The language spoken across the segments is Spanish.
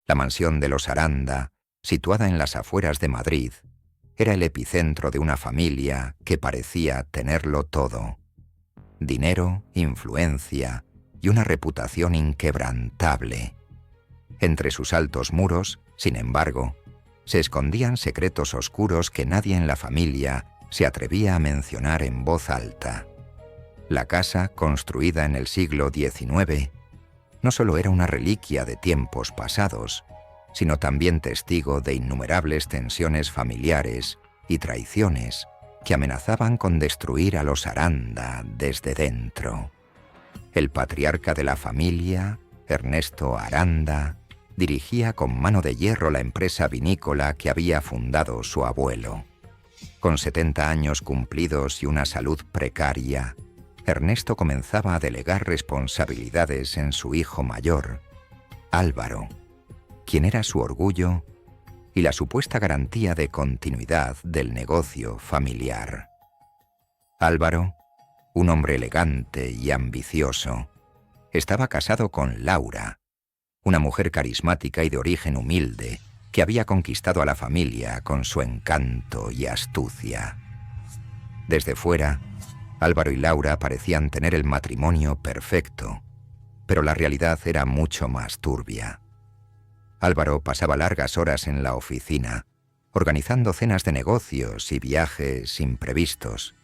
La mansión de los Aranda, situada en las afueras de Madrid, era el epicentro de una familia que parecía tenerlo todo: dinero, influencia y una reputación inquebrantable. Entre sus altos muros, sin embargo, se escondían secretos oscuros que nadie en la familia se atrevía a mencionar en voz alta. La casa, construida en el siglo XIX, no solo era una reliquia de tiempos pasados, sino también testigo de innumerables tensiones familiares y traiciones que amenazaban con destruir a los Aranda desde dentro. El patriarca de la familia, Ernesto Aranda, dirigía con mano de hierro la empresa vinícola que había fundado su abuelo. Con 70 años cumplidos y una salud precaria, Ernesto comenzaba a delegar responsabilidades en su hijo mayor, Álvaro, quien era su orgullo y la supuesta garantía de continuidad del negocio familiar. Álvaro, un hombre elegante y ambicioso, estaba casado con Laura, una mujer carismática y de origen humilde que había conquistado a la familia con su encanto y astucia. Desde fuera, Álvaro y Laura parecían tener el matrimonio perfecto, pero la realidad era mucho más turbia. Álvaro pasaba largas horas en la oficina, organizando cenas de negocios y viajes imprevistos,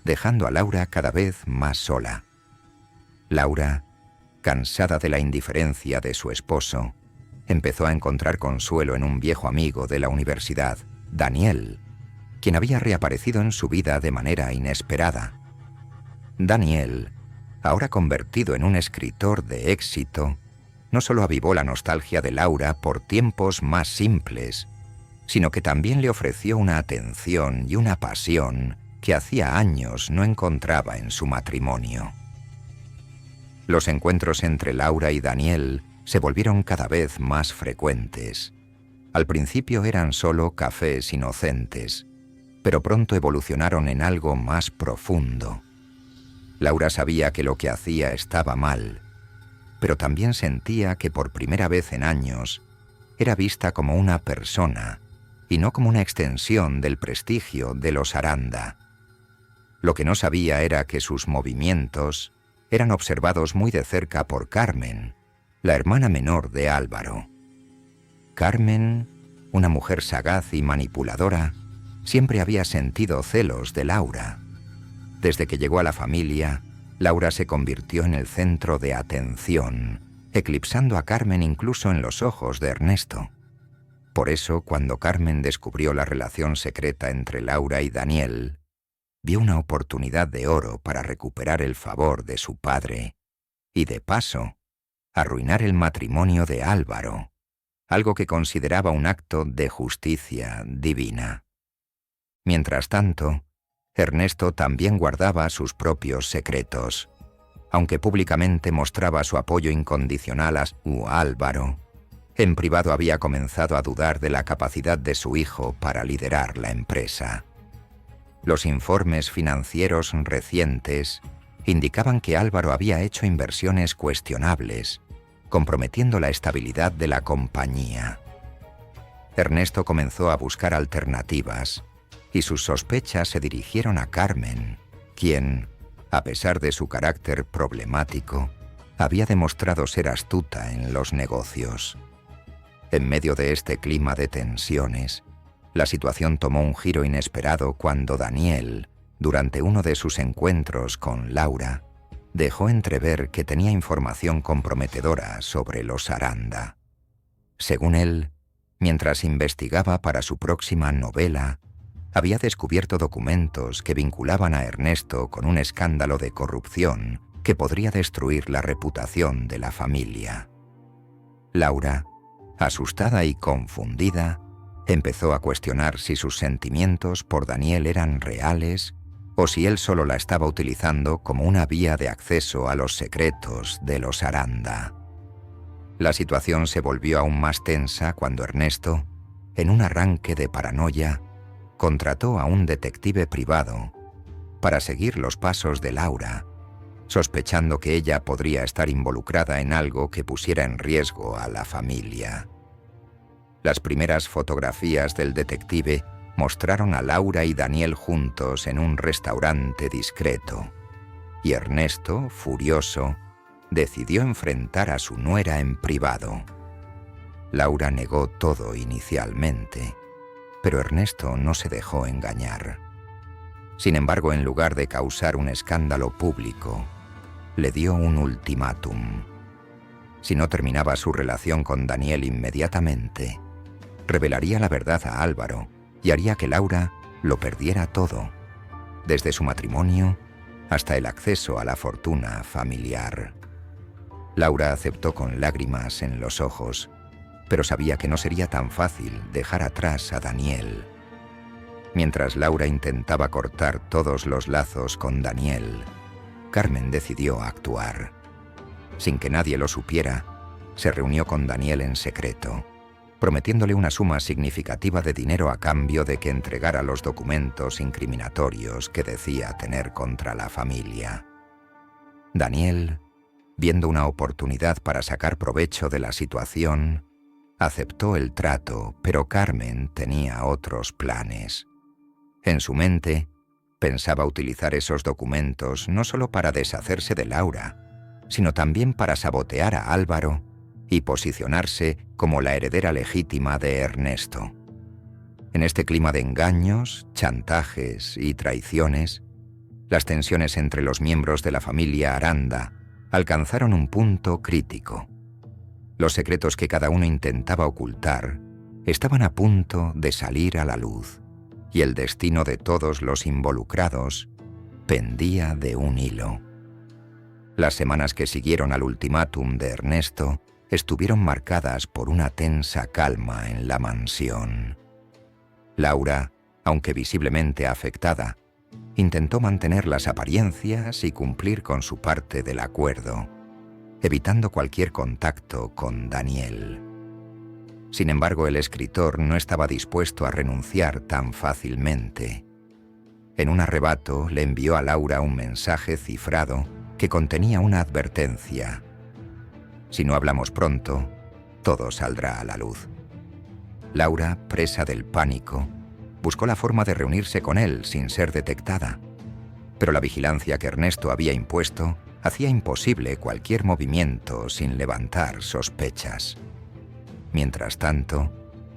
dejando a Laura cada vez más sola. Laura, cansada de la indiferencia de su esposo, empezó a encontrar consuelo en un viejo amigo de la universidad, Daniel, quien había reaparecido en su vida de manera inesperada. Daniel, ahora convertido en un escritor de éxito, no solo avivó la nostalgia de Laura por tiempos más simples, sino que también le ofreció una atención y una pasión que hacía años no encontraba en su matrimonio. Los encuentros entre Laura y Daniel se volvieron cada vez más frecuentes. Al principio eran solo cafés inocentes, pero pronto evolucionaron en algo más profundo. Laura sabía que lo que hacía estaba mal, pero también sentía que por primera vez en años era vista como una persona y no como una extensión del prestigio de los Aranda. Lo que no sabía era que sus movimientos eran observados muy de cerca por Carmen, la hermana menor de Álvaro. Carmen, una mujer sagaz y manipuladora, siempre había sentido celos de Laura. Desde que llegó a la familia, Laura se convirtió en el centro de atención, eclipsando a Carmen incluso en los ojos de Ernesto. Por eso, cuando Carmen descubrió la relación secreta entre Laura y Daniel, vio una oportunidad de oro para recuperar el favor de su padre y, de paso, arruinar el matrimonio de Álvaro, algo que consideraba un acto de justicia divina. Mientras tanto, Ernesto también guardaba sus propios secretos. Aunque públicamente mostraba su apoyo incondicional a Álvaro, en privado había comenzado a dudar de la capacidad de su hijo para liderar la empresa. Los informes financieros recientes indicaban que Álvaro había hecho inversiones cuestionables, comprometiendo la estabilidad de la compañía. Ernesto comenzó a buscar alternativas, y sus sospechas se dirigieron a Carmen, quien, a pesar de su carácter problemático, había demostrado ser astuta en los negocios. En medio de este clima de tensiones, la situación tomó un giro inesperado cuando Daniel, durante uno de sus encuentros con Laura, dejó entrever que tenía información comprometedora sobre los Aranda. Según él, mientras investigaba para su próxima novela, había descubierto documentos que vinculaban a Ernesto con un escándalo de corrupción que podría destruir la reputación de la familia. Laura, asustada y confundida, empezó a cuestionar si sus sentimientos por Daniel eran reales o si él solo la estaba utilizando como una vía de acceso a los secretos de los Aranda. La situación se volvió aún más tensa cuando Ernesto, en un arranque de paranoia, contrató a un detective privado para seguir los pasos de Laura, sospechando que ella podría estar involucrada en algo que pusiera en riesgo a la familia. Las primeras fotografías del detective mostraron a Laura y Daniel juntos en un restaurante discreto, y Ernesto, furioso, decidió enfrentar a su nuera en privado. Laura negó todo inicialmente, pero Ernesto no se dejó engañar. Sin embargo, en lugar de causar un escándalo público, le dio un ultimátum. Si no terminaba su relación con Daniel inmediatamente, revelaría la verdad a Álvaro y haría que Laura lo perdiera todo, desde su matrimonio hasta el acceso a la fortuna familiar. Laura aceptó con lágrimas en los ojos, pero sabía que no sería tan fácil dejar atrás a Daniel. Mientras Laura intentaba cortar todos los lazos con Daniel, Carmen decidió actuar. Sin que nadie lo supiera, se reunió con Daniel en secreto, prometiéndole una suma significativa de dinero a cambio de que entregara los documentos incriminatorios que decía tener contra la familia. Daniel, viendo una oportunidad para sacar provecho de la situación, aceptó el trato, pero Carmen tenía otros planes. En su mente, pensaba utilizar esos documentos no solo para deshacerse de Laura, sino también para sabotear a Álvaro y posicionarse como la heredera legítima de Ernesto. En este clima de engaños, chantajes y traiciones, las tensiones entre los miembros de la familia Aranda alcanzaron un punto crítico. Los secretos que cada uno intentaba ocultar estaban a punto de salir a la luz, y el destino de todos los involucrados pendía de un hilo. Las semanas que siguieron al ultimátum de Ernesto estuvieron marcadas por una tensa calma en la mansión. Laura, aunque visiblemente afectada, intentó mantener las apariencias y cumplir con su parte del acuerdo, evitando cualquier contacto con Daniel. Sin embargo, el escritor no estaba dispuesto a renunciar tan fácilmente. En un arrebato le envió a Laura un mensaje cifrado que contenía una advertencia. Si no hablamos pronto, todo saldrá a la luz. Laura, presa del pánico, buscó la forma de reunirse con él sin ser detectada, pero la vigilancia que Ernesto había impuesto hacía imposible cualquier movimiento sin levantar sospechas. Mientras tanto,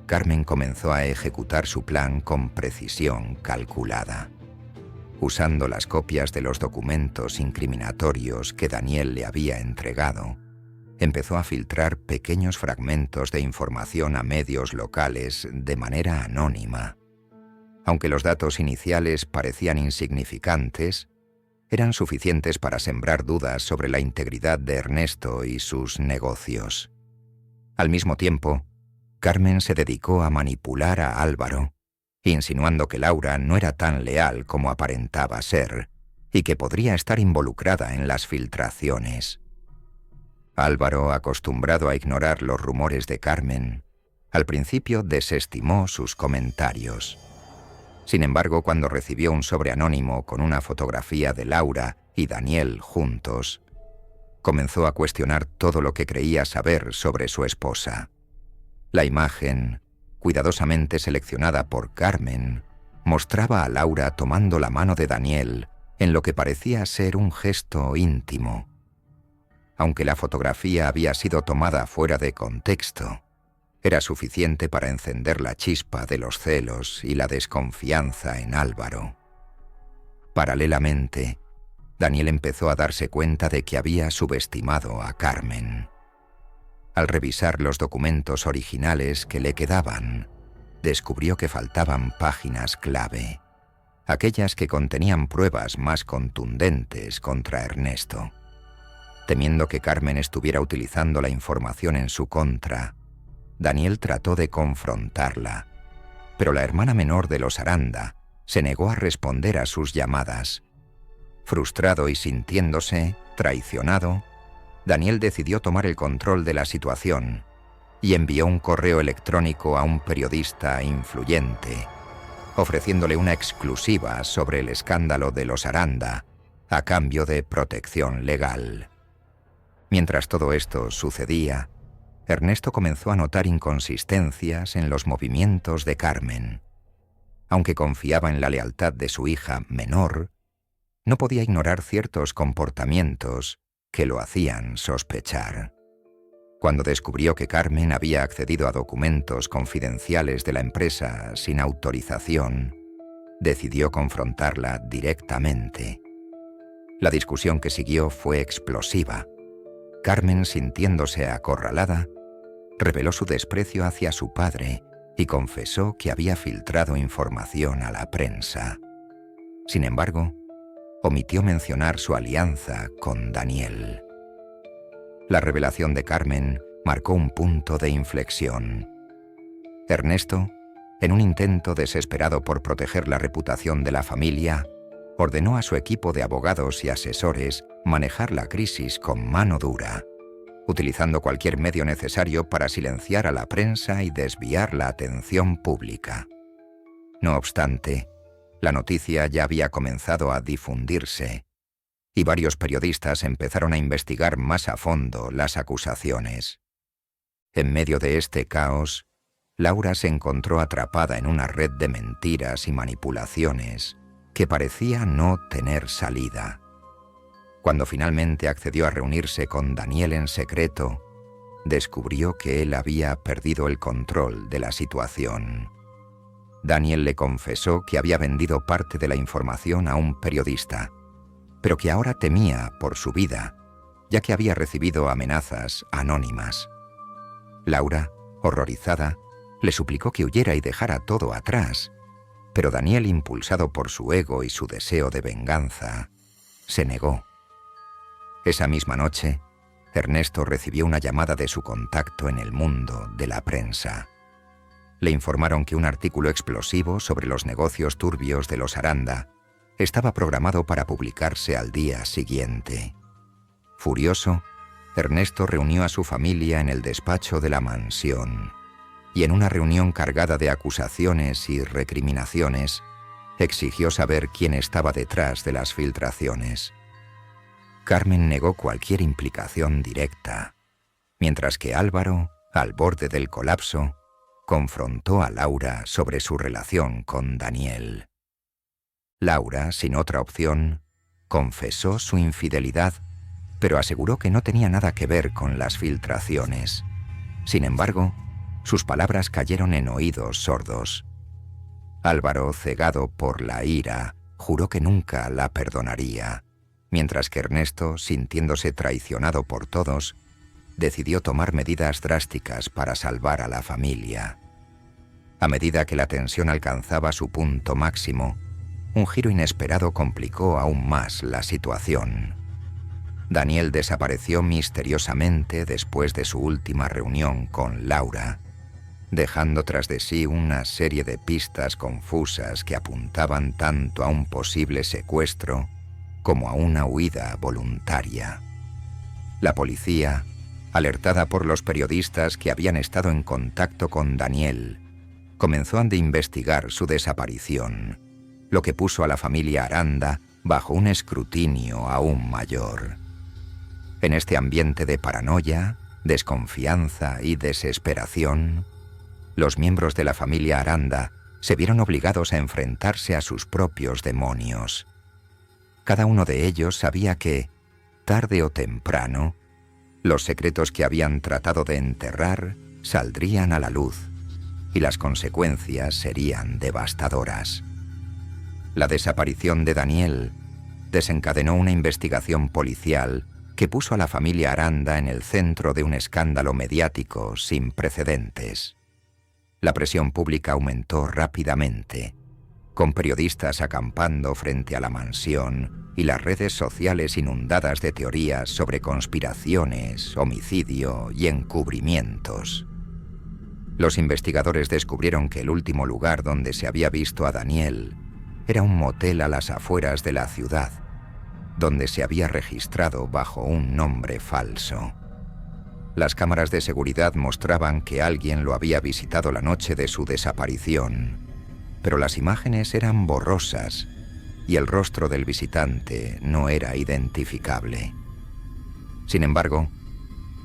Carmen comenzó a ejecutar su plan con precisión calculada. Usando las copias de los documentos incriminatorios que Daniel le había entregado, empezó a filtrar pequeños fragmentos de información a medios locales de manera anónima. Aunque los datos iniciales parecían insignificantes, eran suficientes para sembrar dudas sobre la integridad de Ernesto y sus negocios. Al mismo tiempo, Carmen se dedicó a manipular a Álvaro, insinuando que Laura no era tan leal como aparentaba ser y que podría estar involucrada en las filtraciones. Álvaro, acostumbrado a ignorar los rumores de Carmen, al principio desestimó sus comentarios. Sin embargo, cuando recibió un sobre anónimo con una fotografía de Laura y Daniel juntos, comenzó a cuestionar todo lo que creía saber sobre su esposa. La imagen, cuidadosamente seleccionada por Carmen, mostraba a Laura tomando la mano de Daniel en lo que parecía ser un gesto íntimo. Aunque la fotografía había sido tomada fuera de contexto, era suficiente para encender la chispa de los celos y la desconfianza en Álvaro. Paralelamente, Daniel empezó a darse cuenta de que había subestimado a Carmen. Al revisar los documentos originales que le quedaban, descubrió que faltaban páginas clave, aquellas que contenían pruebas más contundentes contra Ernesto. Temiendo que Carmen estuviera utilizando la información en su contra, Daniel trató de confrontarla, pero la hermana menor de los Aranda se negó a responder a sus llamadas. Frustrado y sintiéndose traicionado, Daniel decidió tomar el control de la situación y envió un correo electrónico a un periodista influyente, ofreciéndole una exclusiva sobre el escándalo de los Aranda a cambio de protección legal. Mientras todo esto sucedía, Ernesto comenzó a notar inconsistencias en los movimientos de Carmen. Aunque confiaba en la lealtad de su hija menor, no podía ignorar ciertos comportamientos que lo hacían sospechar. Cuando descubrió que Carmen había accedido a documentos confidenciales de la empresa sin autorización, decidió confrontarla directamente. La discusión que siguió fue explosiva. Carmen, sintiéndose acorralada, reveló su desprecio hacia su padre y confesó que había filtrado información a la prensa. Sin embargo, omitió mencionar su alianza con Daniel. La revelación de Carmen marcó un punto de inflexión. Ernesto, en un intento desesperado por proteger la reputación de la familia, ordenó a su equipo de abogados y asesores manejar la crisis con mano dura, utilizando cualquier medio necesario para silenciar a la prensa y desviar la atención pública. No obstante, la noticia ya había comenzado a difundirse, y varios periodistas empezaron a investigar más a fondo las acusaciones. En medio de este caos, Laura se encontró atrapada en una red de mentiras y manipulaciones que parecía no tener salida. Cuando finalmente accedió a reunirse con Daniel en secreto, descubrió que él había perdido el control de la situación. Daniel le confesó que había vendido parte de la información a un periodista, pero que ahora temía por su vida, ya que había recibido amenazas anónimas. Laura, horrorizada, le suplicó que huyera y dejara todo atrás, pero Daniel, impulsado por su ego y su deseo de venganza, se negó. Esa misma noche, Ernesto recibió una llamada de su contacto en el mundo de la prensa. Le informaron que un artículo explosivo sobre los negocios turbios de los Aranda estaba programado para publicarse al día siguiente. Furioso, Ernesto reunió a su familia en el despacho de la mansión y en una reunión cargada de acusaciones y recriminaciones, exigió saber quién estaba detrás de las filtraciones. Carmen negó cualquier implicación directa, mientras que Álvaro, al borde del colapso, confrontó a Laura sobre su relación con Daniel. Laura, sin otra opción, confesó su infidelidad, pero aseguró que no tenía nada que ver con las filtraciones. Sin embargo, sus palabras cayeron en oídos sordos. Álvaro, cegado por la ira, juró que nunca la perdonaría, mientras que Ernesto, sintiéndose traicionado por todos, decidió tomar medidas drásticas para salvar a la familia. A medida que la tensión alcanzaba su punto máximo, un giro inesperado complicó aún más la situación. Daniel desapareció misteriosamente después de su última reunión con Laura, dejando tras de sí una serie de pistas confusas que apuntaban tanto a un posible secuestro como a una huida voluntaria. La policía, alertada por los periodistas que habían estado en contacto con Daniel, comenzó a investigar su desaparición, lo que puso a la familia Aranda bajo un escrutinio aún mayor. En este ambiente de paranoia, desconfianza y desesperación, los miembros de la familia Aranda se vieron obligados a enfrentarse a sus propios demonios. Cada uno de ellos sabía que, tarde o temprano, los secretos que habían tratado de enterrar saldrían a la luz y las consecuencias serían devastadoras. La desaparición de Daniel desencadenó una investigación policial que puso a la familia Aranda en el centro de un escándalo mediático sin precedentes. La presión pública aumentó rápidamente, con periodistas acampando frente a la mansión y las redes sociales inundadas de teorías sobre conspiraciones, homicidio y encubrimientos. Los investigadores descubrieron que el último lugar donde se había visto a Daniel era un motel a las afueras de la ciudad, donde se había registrado bajo un nombre falso. Las cámaras de seguridad mostraban que alguien lo había visitado la noche de su desaparición, pero las imágenes eran borrosas y el rostro del visitante no era identificable. Sin embargo,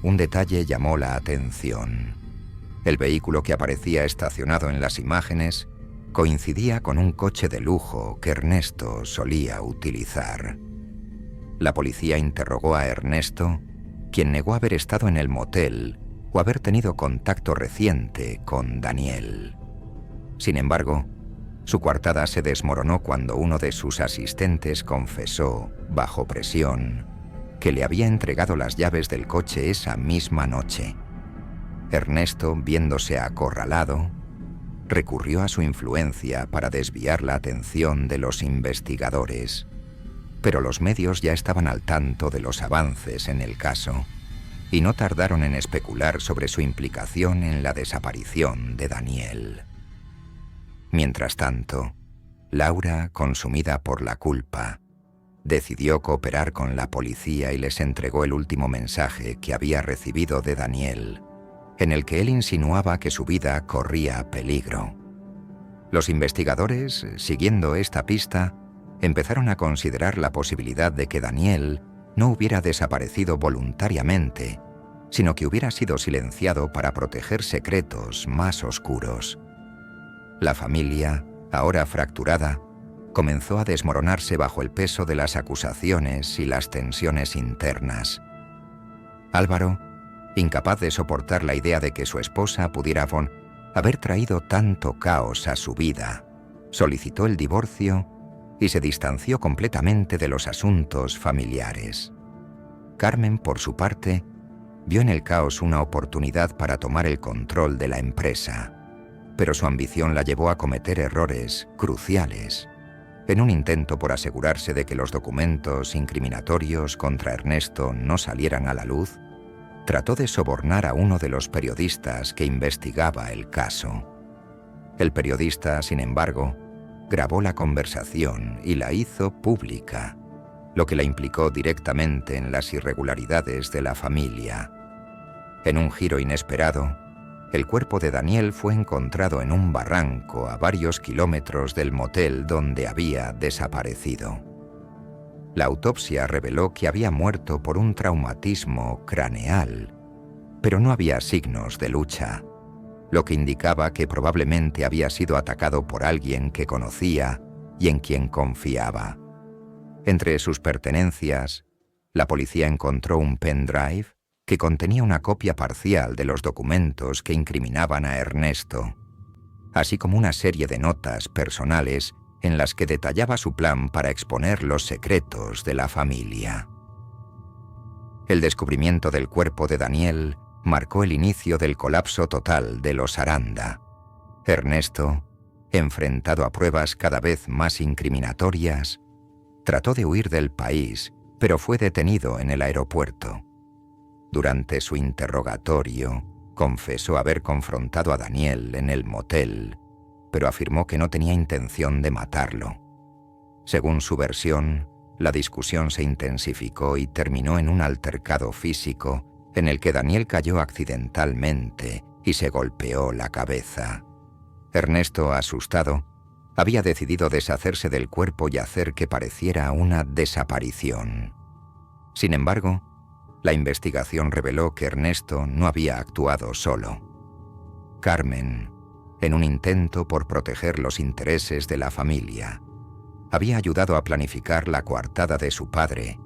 un detalle llamó la atención. El vehículo que aparecía estacionado en las imágenes coincidía con un coche de lujo que Ernesto solía utilizar. La policía interrogó a Ernesto, quien negó haber estado en el motel o haber tenido contacto reciente con Daniel. Sin embargo, su coartada se desmoronó cuando uno de sus asistentes confesó, bajo presión, que le había entregado las llaves del coche esa misma noche. Ernesto, viéndose acorralado, recurrió a su influencia para desviar la atención de los investigadores, pero los medios ya estaban al tanto de los avances en el caso y no tardaron en especular sobre su implicación en la desaparición de Daniel. Mientras tanto, Laura, consumida por la culpa, decidió cooperar con la policía y les entregó el último mensaje que había recibido de Daniel, en el que él insinuaba que su vida corría peligro. Los investigadores, siguiendo esta pista, empezaron a considerar la posibilidad de que Daniel no hubiera desaparecido voluntariamente, sino que hubiera sido silenciado para proteger secretos más oscuros. La familia, ahora fracturada, comenzó a desmoronarse bajo el peso de las acusaciones y las tensiones internas. Álvaro, incapaz de soportar la idea de que su esposa pudiera haber traído tanto caos a su vida, solicitó el divorcio y se distanció completamente de los asuntos familiares. Carmen, por su parte, vio en el caos una oportunidad para tomar el control de la empresa, pero su ambición la llevó a cometer errores cruciales. En un intento por asegurarse de que los documentos incriminatorios contra Ernesto no salieran a la luz, trató de sobornar a uno de los periodistas que investigaba el caso. El periodista, sin embargo, grabó la conversación y la hizo pública, lo que la implicó directamente en las irregularidades de la familia. En un giro inesperado, el cuerpo de Daniel fue encontrado en un barranco a varios kilómetros del motel donde había desaparecido. La autopsia reveló que había muerto por un traumatismo craneal, pero no había signos de lucha, lo que indicaba que probablemente había sido atacado por alguien que conocía y en quien confiaba. Entre sus pertenencias, la policía encontró un pendrive que contenía una copia parcial de los documentos que incriminaban a Ernesto, así como una serie de notas personales en las que detallaba su plan para exponer los secretos de la familia. El descubrimiento del cuerpo de Daniel marcó el inicio del colapso total de los Aranda. Ernesto, enfrentado a pruebas cada vez más incriminatorias, trató de huir del país, pero fue detenido en el aeropuerto. Durante su interrogatorio, confesó haber confrontado a Daniel en el motel, pero afirmó que no tenía intención de matarlo. Según su versión, la discusión se intensificó y terminó en un altercado físico en el que Daniel cayó accidentalmente y se golpeó la cabeza. Ernesto, asustado, había decidido deshacerse del cuerpo y hacer que pareciera una desaparición. Sin embargo, la investigación reveló que Ernesto no había actuado solo. Carmen, en un intento por proteger los intereses de la familia, había ayudado a planificar la coartada de su padre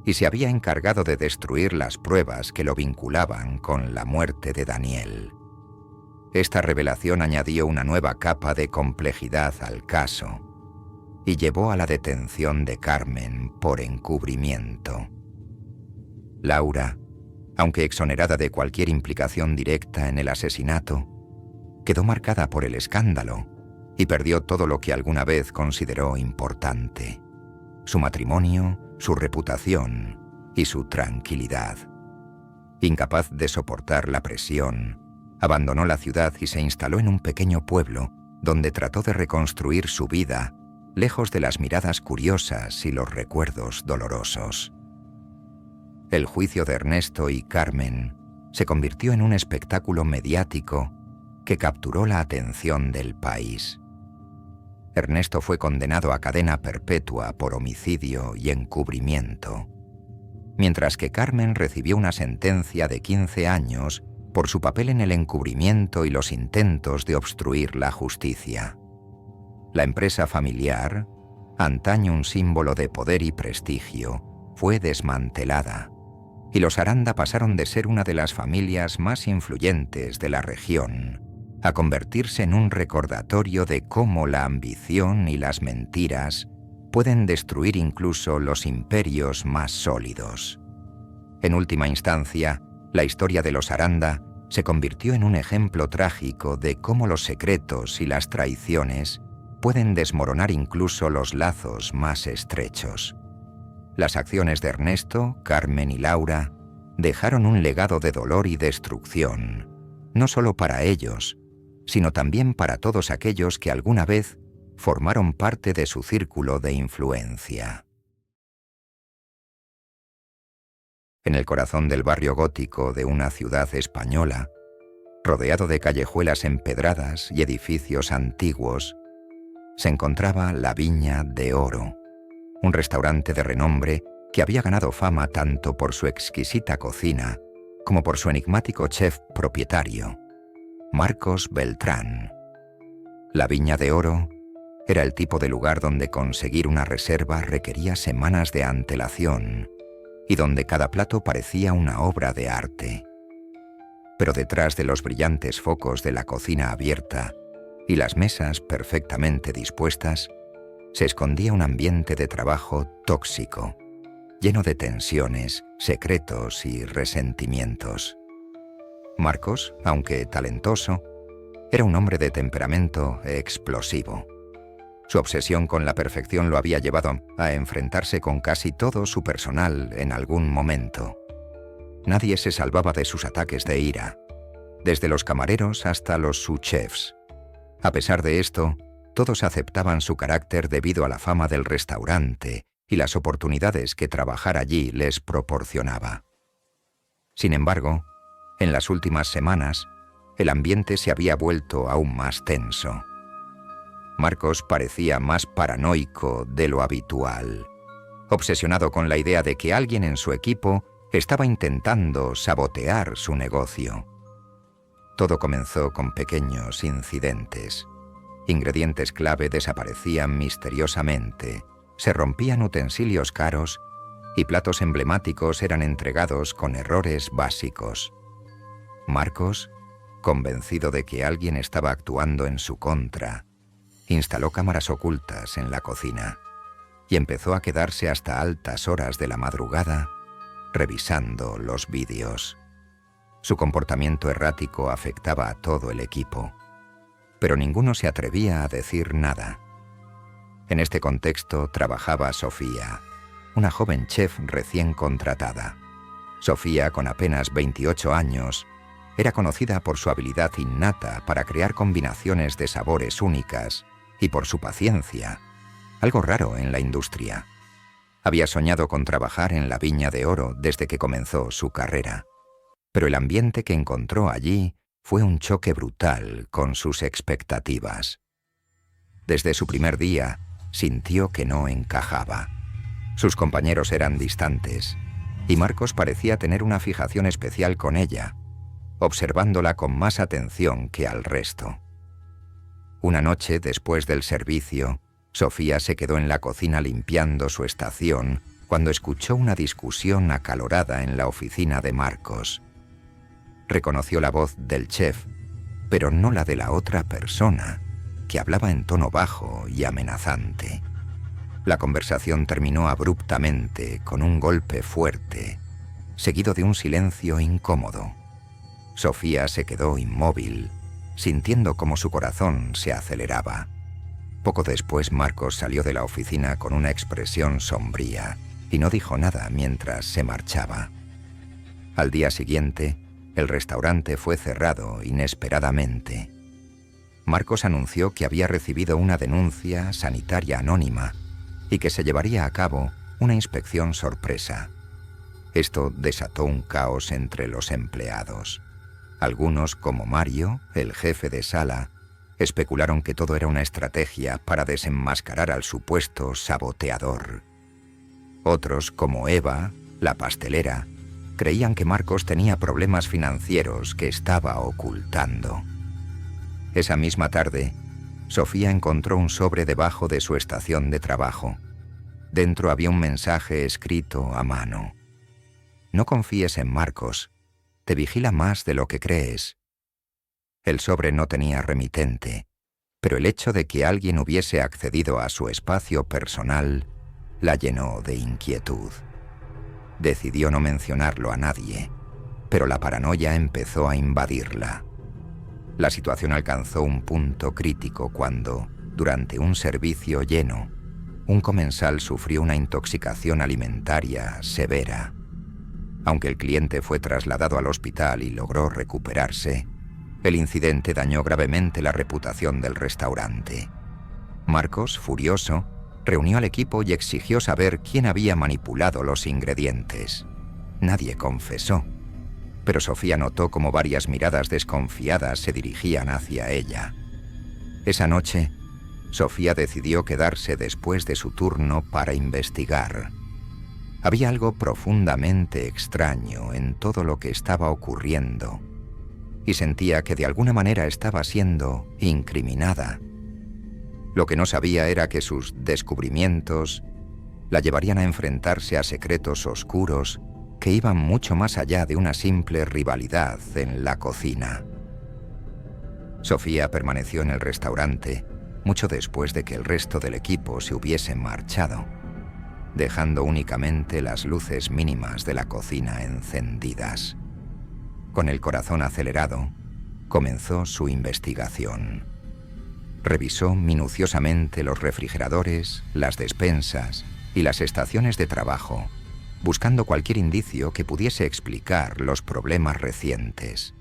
y se había encargado de destruir las pruebas que lo vinculaban con la muerte de Daniel. Esta revelación añadió una nueva capa de complejidad al caso y llevó a la detención de Carmen por encubrimiento. Laura, aunque exonerada de cualquier implicación directa en el asesinato, quedó marcada por el escándalo y perdió todo lo que alguna vez consideró importante: su matrimonio, su reputación y su tranquilidad. Incapaz de soportar la presión, abandonó la ciudad y se instaló en un pequeño pueblo donde trató de reconstruir su vida, lejos de las miradas curiosas y los recuerdos dolorosos. El juicio de Ernesto y Carmen se convirtió en un espectáculo mediático que capturó la atención del país. Ernesto fue condenado a cadena perpetua por homicidio y encubrimiento. mientras que Carmen recibió una sentencia de 15 años por su papel en el encubrimiento y los intentos de obstruir la justicia. La empresa familiar, antaño un símbolo de poder y prestigio, fue desmantelada, y los Aranda pasaron de ser una de las familias más influyentes de la región a convertirse en un recordatorio de cómo la ambición y las mentiras pueden destruir incluso los imperios más sólidos. En última instancia, la historia de los Aranda se convirtió en un ejemplo trágico de cómo los secretos y las traiciones pueden desmoronar incluso los lazos más estrechos. Las acciones de Ernesto, Carmen y Laura dejaron un legado de dolor y destrucción, no solo para ellos, sino también para todos aquellos que alguna vez formaron parte de su círculo de influencia. En el corazón del barrio gótico de una ciudad española, rodeado de callejuelas empedradas y edificios antiguos, se encontraba La Viña de Oro, un restaurante de renombre que había ganado fama tanto por su exquisita cocina como por su enigmático chef propietario, Marcos Beltrán. La Viña de Oro era el tipo de lugar donde conseguir una reserva requería semanas de antelación y donde cada plato parecía una obra de arte. Pero detrás de los brillantes focos de la cocina abierta y las mesas perfectamente dispuestas, se escondía un ambiente de trabajo tóxico, lleno de tensiones, secretos y resentimientos. Marcos, aunque talentoso, era un hombre de temperamento explosivo. Su obsesión con la perfección lo había llevado a enfrentarse con casi todo su personal en algún momento. Nadie se salvaba de sus ataques de ira, desde los camareros hasta los sous-chefs. A pesar de esto, todos aceptaban su carácter debido a la fama del restaurante y las oportunidades que trabajar allí les proporcionaba. Sin embargo, en las últimas semanas, el ambiente se había vuelto aún más tenso. Marcos parecía más paranoico de lo habitual, obsesionado con la idea de que alguien en su equipo estaba intentando sabotear su negocio. Todo comenzó con pequeños incidentes. Ingredientes clave desaparecían misteriosamente, se rompían utensilios caros y platos emblemáticos eran entregados con errores básicos. Marcos, convencido de que alguien estaba actuando en su contra, instaló cámaras ocultas en la cocina y empezó a quedarse hasta altas horas de la madrugada revisando los vídeos. Su comportamiento errático afectaba a todo el equipo, pero ninguno se atrevía a decir nada. En este contexto trabajaba Sofía, una joven chef recién contratada. Sofía, con apenas 28 años, era conocida por su habilidad innata para crear combinaciones de sabores únicas y por su paciencia, algo raro en la industria. Había soñado con trabajar en la Viña de Oro desde que comenzó su carrera, pero el ambiente que encontró allí fue un choque brutal con sus expectativas. Desde su primer día, sintió que no encajaba. Sus compañeros eran distantes, y Marcos parecía tener una fijación especial con ella, observándola con más atención que al resto. Una noche, después del servicio, Sofía se quedó en la cocina limpiando su estación cuando escuchó una discusión acalorada en la oficina de Marcos. Reconoció la voz del chef, pero no la de la otra persona, que hablaba en tono bajo y amenazante. La conversación terminó abruptamente con un golpe fuerte, seguido de un silencio incómodo. Sofía se quedó inmóvil, sintiendo como su corazón se aceleraba. Poco después Marcos salió de la oficina con una expresión sombría y no dijo nada mientras se marchaba. Al día siguiente, el restaurante fue cerrado inesperadamente. Marcos anunció que había recibido una denuncia sanitaria anónima y que se llevaría a cabo una inspección sorpresa. Esto desató un caos entre los empleados. Algunos, como Mario, el jefe de sala, especularon que todo era una estrategia para desenmascarar al supuesto saboteador. Otros, como Eva, la pastelera, creían que Marcos tenía problemas financieros que estaba ocultando. Esa misma tarde, Sofía encontró un sobre debajo de su estación de trabajo. Dentro había un mensaje escrito a mano. No confíes en Marcos, te vigila más de lo que crees. El sobre no tenía remitente, pero el hecho de que alguien hubiese accedido a su espacio personal la llenó de inquietud. Decidió no mencionarlo a nadie, pero la paranoia empezó a invadirla. La situación alcanzó un punto crítico cuando, durante un servicio lleno, un comensal sufrió una intoxicación alimentaria severa. Aunque el cliente fue trasladado al hospital y logró recuperarse, el incidente dañó gravemente la reputación del restaurante. Marcos, furioso, reunió al equipo y exigió saber quién había manipulado los ingredientes. Nadie confesó, pero Sofía notó cómo varias miradas desconfiadas se dirigían hacia ella. Esa noche, Sofía decidió quedarse después de su turno para investigar. Había algo profundamente extraño en todo lo que estaba ocurriendo, y sentía que de alguna manera estaba siendo incriminada. Lo que no sabía era que sus descubrimientos la llevarían a enfrentarse a secretos oscuros que iban mucho más allá de una simple rivalidad en la cocina. Sofía permaneció en el restaurante mucho después de que el resto del equipo se hubiese marchado, dejando únicamente las luces mínimas de la cocina encendidas. Con el corazón acelerado, comenzó su investigación. Revisó minuciosamente los refrigeradores, las despensas y las estaciones de trabajo, buscando cualquier indicio que pudiese explicar los problemas recientes.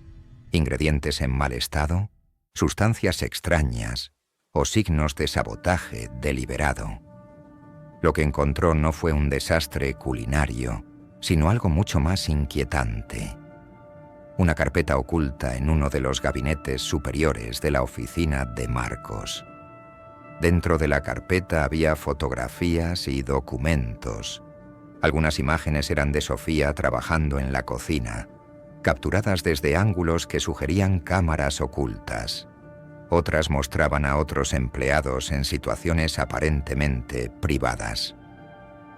Ingredientes en mal estado, sustancias extrañas o signos de sabotaje deliberado. Lo que encontró no fue un desastre culinario, sino algo mucho más inquietante. Una carpeta oculta en uno de los gabinetes superiores de la oficina de Marcos. Dentro de la carpeta había fotografías y documentos. Algunas imágenes eran de Sofía trabajando en la cocina, capturadas desde ángulos que sugerían cámaras ocultas. Otras mostraban a otros empleados en situaciones aparentemente privadas.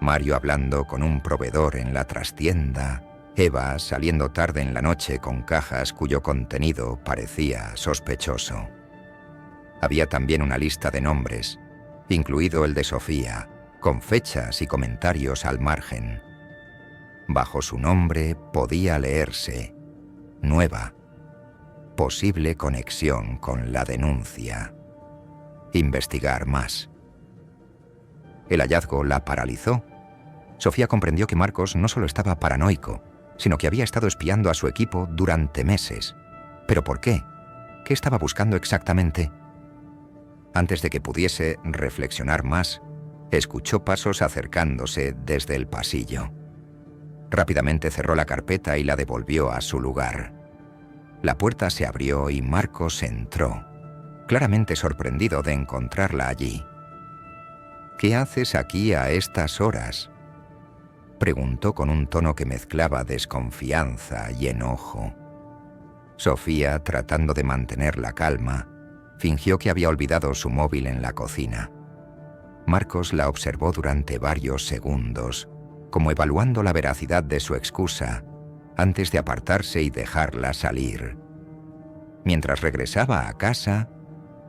Mario hablando con un proveedor en la trastienda, Eva saliendo tarde en la noche con cajas cuyo contenido parecía sospechoso. Había también una lista de nombres, incluido el de Sofía, con fechas y comentarios al margen. Bajo su nombre podía leerse: nueva, posible conexión con la denuncia, investigar más. El hallazgo la paralizó. Sofía comprendió que Marcos no solo estaba paranoico, sino que había estado espiando a su equipo durante meses. ¿Pero por qué? ¿Qué estaba buscando exactamente? Antes de que pudiese reflexionar más, escuchó pasos acercándose desde el pasillo. Rápidamente cerró la carpeta y la devolvió a su lugar. La puerta se abrió y Marcos entró, claramente sorprendido de encontrarla allí. «¿Qué haces aquí a estas horas?», preguntó con un tono que mezclaba desconfianza y enojo. Sofía, tratando de mantener la calma, fingió que había olvidado su móvil en la cocina. Marcos la observó durante varios segundos, como evaluando la veracidad de su excusa, antes de apartarse y dejarla salir. Mientras regresaba a casa,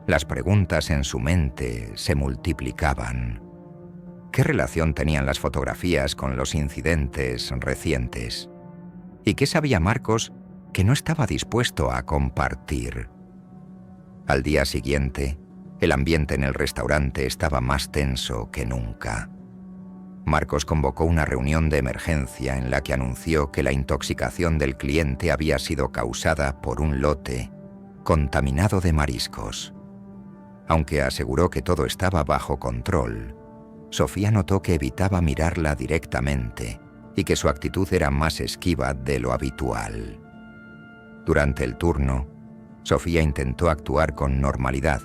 las preguntas en su mente se multiplicaban. ¿Qué relación tenían las fotografías con los incidentes recientes? ¿Y qué sabía Marcos que no estaba dispuesto a compartir? Al día siguiente, el ambiente en el restaurante estaba más tenso que nunca. Marcos convocó una reunión de emergencia en la que anunció que la intoxicación del cliente había sido causada por un lote contaminado de mariscos. Aunque aseguró que todo estaba bajo control, Sofía notó que evitaba mirarla directamente y que su actitud era más esquiva de lo habitual. Durante el turno, Sofía intentó actuar con normalidad,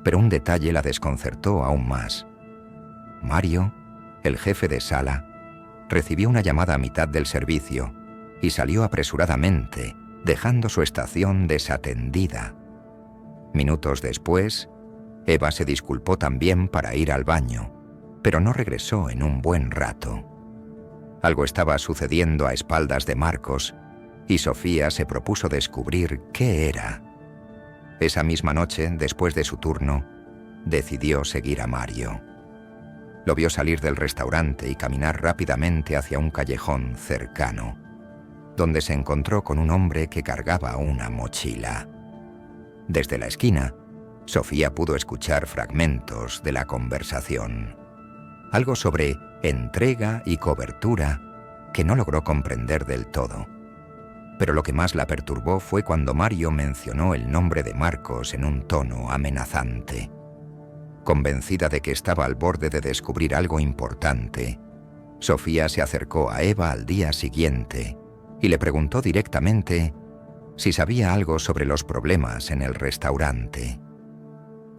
pero un detalle la desconcertó aún más. Mario, el jefe de sala, recibió una llamada a mitad del servicio y salió apresuradamente, dejando su estación desatendida. Minutos después, Eva se disculpó también para ir al baño, pero no regresó en un buen rato. Algo estaba sucediendo a espaldas de Marcos y Sofía se propuso descubrir qué era. Esa misma noche, después de su turno, decidió seguir a Mario. Lo vio salir del restaurante y caminar rápidamente hacia un callejón cercano, donde se encontró con un hombre que cargaba una mochila. Desde la esquina, Sofía pudo escuchar fragmentos de la conversación. Algo sobre entrega y cobertura que no logró comprender del todo. Pero lo que más la perturbó fue cuando Mario mencionó el nombre de Marcos en un tono amenazante. Convencida de que estaba al borde de descubrir algo importante, Sofía se acercó a Eva al día siguiente y le preguntó directamente si sabía algo sobre los problemas en el restaurante.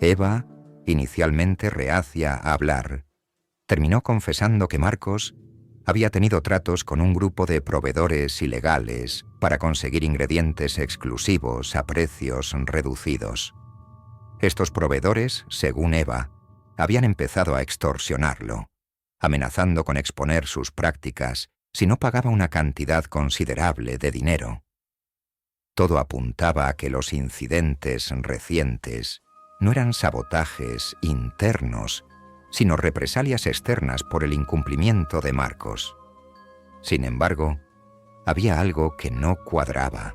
Eva, inicialmente reacia a hablar, terminó confesando que Marcos había tenido tratos con un grupo de proveedores ilegales para conseguir ingredientes exclusivos a precios reducidos. Estos proveedores, según Eva, habían empezado a extorsionarlo, amenazando con exponer sus prácticas si no pagaba una cantidad considerable de dinero. Todo apuntaba a que los incidentes recientes no eran sabotajes internos, sino represalias externas por el incumplimiento de Marcos. Sin embargo, había algo que no cuadraba.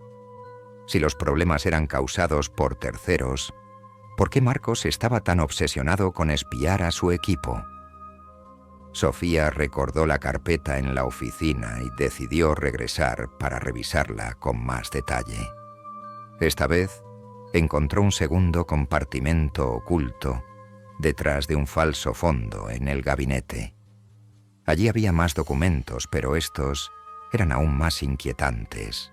Si los problemas eran causados por terceros, ¿por qué Marcos estaba tan obsesionado con espiar a su equipo? Sofía recordó la carpeta en la oficina y decidió regresar para revisarla con más detalle. Esta vez, encontró un segundo compartimento oculto detrás de un falso fondo en el gabinete. Allí había más documentos, pero estos eran aún más inquietantes.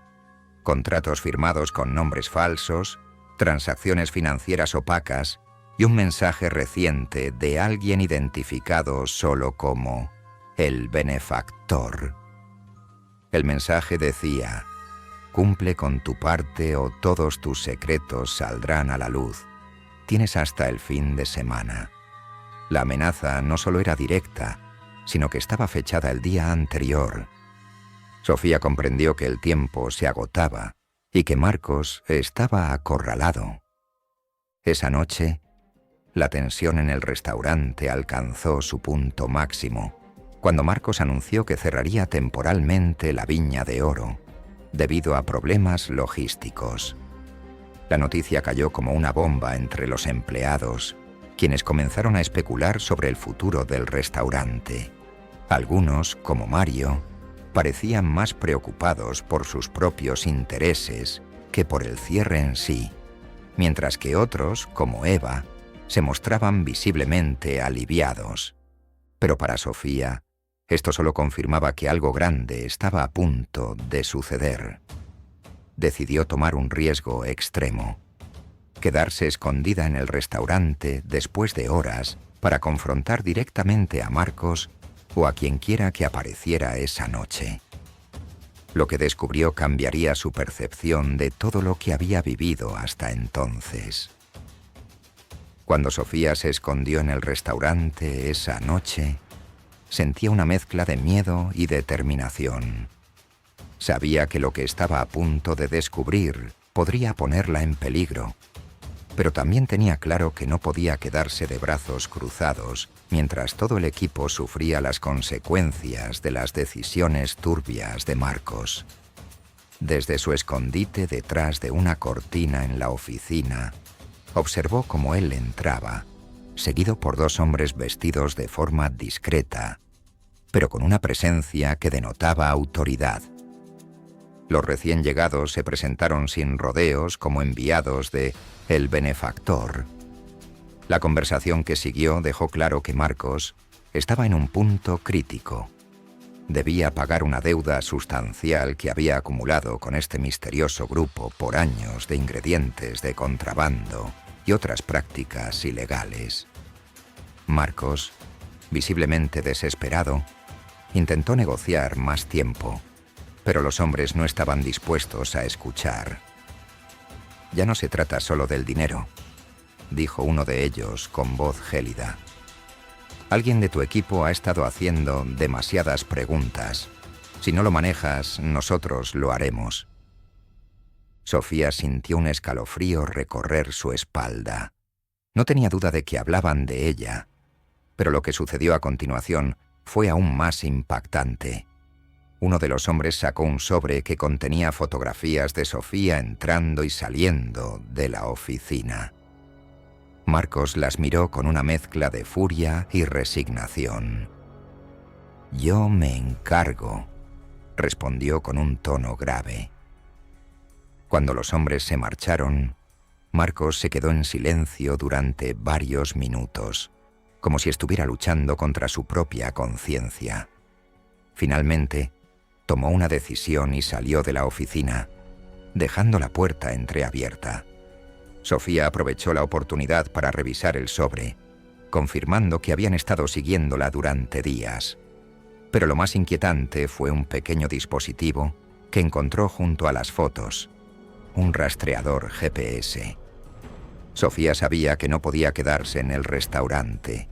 Contratos firmados con nombres falsos, transacciones financieras opacas y un mensaje reciente de alguien identificado solo como el benefactor. El mensaje decía: «Cumple con tu parte o todos tus secretos saldrán a la luz. Tienes hasta el fin de semana». La amenaza no solo era directa, sino que estaba fechada el día anterior. Sofía comprendió que el tiempo se agotaba y que Marcos estaba acorralado. Esa noche, la tensión en el restaurante alcanzó su punto máximo, cuando Marcos anunció que cerraría temporalmente la Viña de Oro, debido a problemas logísticos. La noticia cayó como una bomba entre los empleados, quienes comenzaron a especular sobre el futuro del restaurante. Algunos, como Mario, parecían más preocupados por sus propios intereses que por el cierre en sí, mientras que otros, como Eva, se mostraban visiblemente aliviados. Pero para Sofía, esto solo confirmaba que algo grande estaba a punto de suceder. Decidió tomar un riesgo extremo: quedarse escondida en el restaurante después de horas para confrontar directamente a Marcos o a quien quiera que apareciera esa noche. Lo que descubrió cambiaría su percepción de todo lo que había vivido hasta entonces. Cuando Sofía se escondió en el restaurante esa noche, sentía una mezcla de miedo y determinación. Sabía que lo que estaba a punto de descubrir podría ponerla en peligro, pero también tenía claro que no podía quedarse de brazos cruzados mientras todo el equipo sufría las consecuencias de las decisiones turbias de Marcos. Desde su escondite detrás de una cortina en la oficina, observó cómo él entraba, seguido por dos hombres vestidos de forma discreta, pero con una presencia que denotaba autoridad. Los recién llegados se presentaron sin rodeos como enviados de el benefactor. La conversación que siguió dejó claro que Marcos estaba en un punto crítico. Debía pagar una deuda sustancial que había acumulado con este misterioso grupo por años de ingredientes de contrabando y otras prácticas ilegales. Marcos, visiblemente desesperado, Intentó negociar más tiempo, pero los hombres no estaban dispuestos a escuchar. «Ya no se trata solo del dinero», dijo uno de ellos con voz gélida. «Alguien de tu equipo ha estado haciendo demasiadas preguntas. Si no lo manejas, nosotros lo haremos». Sofía sintió un escalofrío recorrer su espalda. No tenía duda de que hablaban de ella, pero lo que sucedió a continuación fue aún más impactante. Uno de los hombres sacó un sobre que contenía fotografías de Sofía entrando y saliendo de la oficina. Marcos las miró con una mezcla de furia y resignación. «Yo me encargo», respondió con un tono grave. Cuando los hombres se marcharon, Marcos se quedó en silencio durante varios minutos, como si estuviera luchando contra su propia conciencia. Finalmente, tomó una decisión y salió de la oficina, dejando la puerta entreabierta. Sofía aprovechó la oportunidad para revisar el sobre, confirmando que habían estado siguiéndola durante días. Pero lo más inquietante fue un pequeño dispositivo que encontró junto a las fotos, un rastreador GPS. Sofía sabía que no podía quedarse en el restaurante.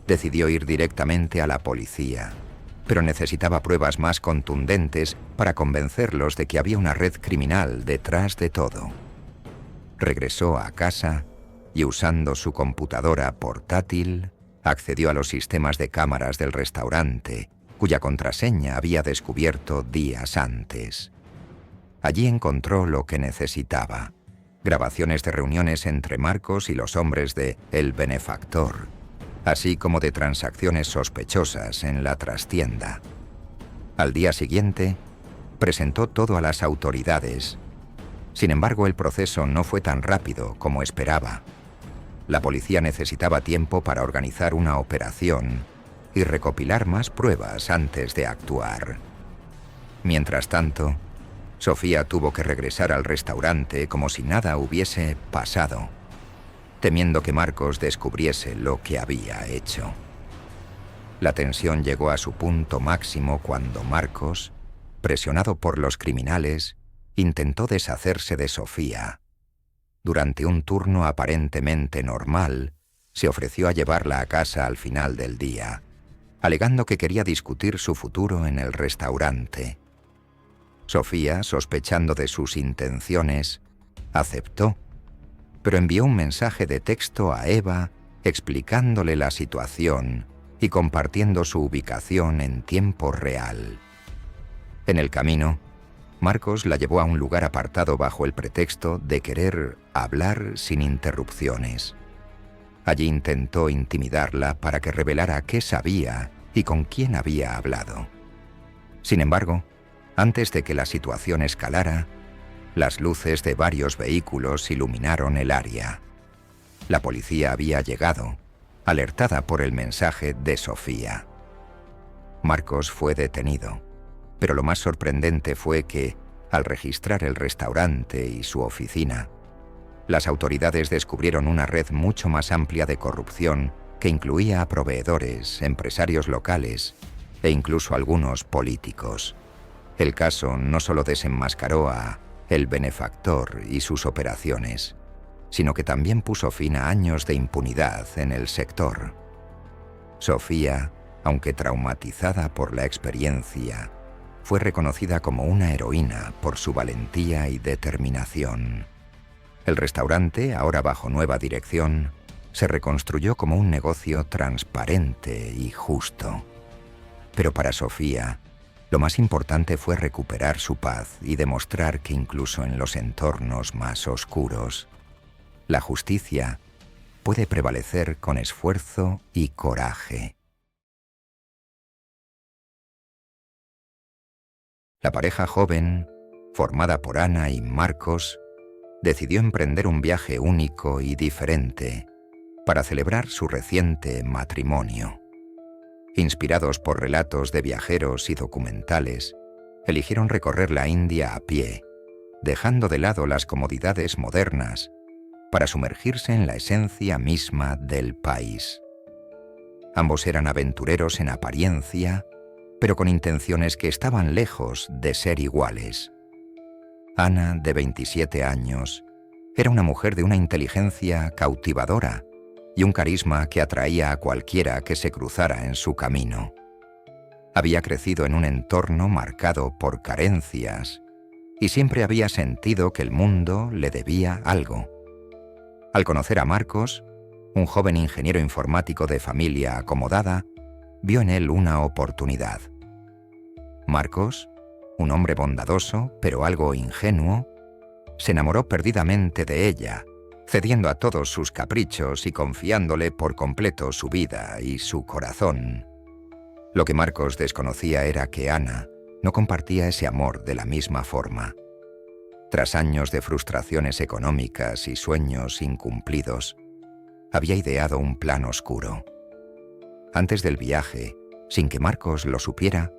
Decidió ir directamente a la policía, pero necesitaba pruebas más contundentes para convencerlos de que había una red criminal detrás de todo. Regresó a casa y, usando su computadora portátil, accedió a los sistemas de cámaras del restaurante, cuya contraseña había descubierto días antes. Allí encontró lo que necesitaba: grabaciones de reuniones entre Marcos y los hombres de El Benefactor, así como de transacciones sospechosas en la trastienda. Al día siguiente, presentó todo a las autoridades. Sin embargo, el proceso no fue tan rápido como esperaba. La policía necesitaba tiempo para organizar una operación y recopilar más pruebas antes de actuar. Mientras tanto, Sofía tuvo que regresar al restaurante como si nada hubiese pasado, temiendo que Marcos descubriese lo que había hecho. La tensión llegó a su punto máximo cuando Marcos, presionado por los criminales, intentó deshacerse de Sofía. Durante un turno aparentemente normal, se ofreció a llevarla a casa al final del día, alegando que quería discutir su futuro en el restaurante. Sofía, sospechando de sus intenciones, aceptó, pero envió un mensaje de texto a Eva explicándole la situación y compartiendo su ubicación en tiempo real. En el camino, Marcos la llevó a un lugar apartado bajo el pretexto de querer hablar sin interrupciones. Allí intentó intimidarla para que revelara qué sabía y con quién había hablado. Sin embargo, antes de que la situación escalara, las luces de varios vehículos iluminaron el área. La policía había llegado, alertada por el mensaje de Sofía. Marcos fue detenido, pero lo más sorprendente fue que, al registrar el restaurante y su oficina, las autoridades descubrieron una red mucho más amplia de corrupción que incluía a proveedores, empresarios locales e incluso algunos políticos. El caso no solo desenmascaró a El Benefactor y sus operaciones, sino que también puso fin a años de impunidad en el sector. Sofía, aunque traumatizada por la experiencia, fue reconocida como una heroína por su valentía y determinación. El restaurante, ahora bajo nueva dirección, se reconstruyó como un negocio transparente y justo. Pero para Sofía, lo más importante fue recuperar su paz y demostrar que incluso en los entornos más oscuros, la justicia puede prevalecer con esfuerzo y coraje. La pareja joven, formada por Ana y Marcos, decidió emprender un viaje único y diferente para celebrar su reciente matrimonio. Inspirados por relatos de viajeros y documentales, eligieron recorrer la India a pie, dejando de lado las comodidades modernas para sumergirse en la esencia misma del país. Ambos eran aventureros en apariencia, pero con intenciones que estaban lejos de ser iguales. Ana, de 27 años, era una mujer de una inteligencia cautivadora y un carisma que atraía a cualquiera que se cruzara en su camino. Había crecido en un entorno marcado por carencias y siempre había sentido que el mundo le debía algo. Al conocer a Marcos, un joven ingeniero informático de familia acomodada, vio en él una oportunidad. Marcos, un hombre bondadoso pero algo ingenuo, se enamoró perdidamente de ella, cediendo a todos sus caprichos y confiándole por completo su vida y su corazón. Lo que Marcos desconocía era que Ana no compartía ese amor de la misma forma. Tras años de frustraciones económicas y sueños incumplidos, había ideado un plan oscuro. Antes del viaje, sin que Marcos lo supiera,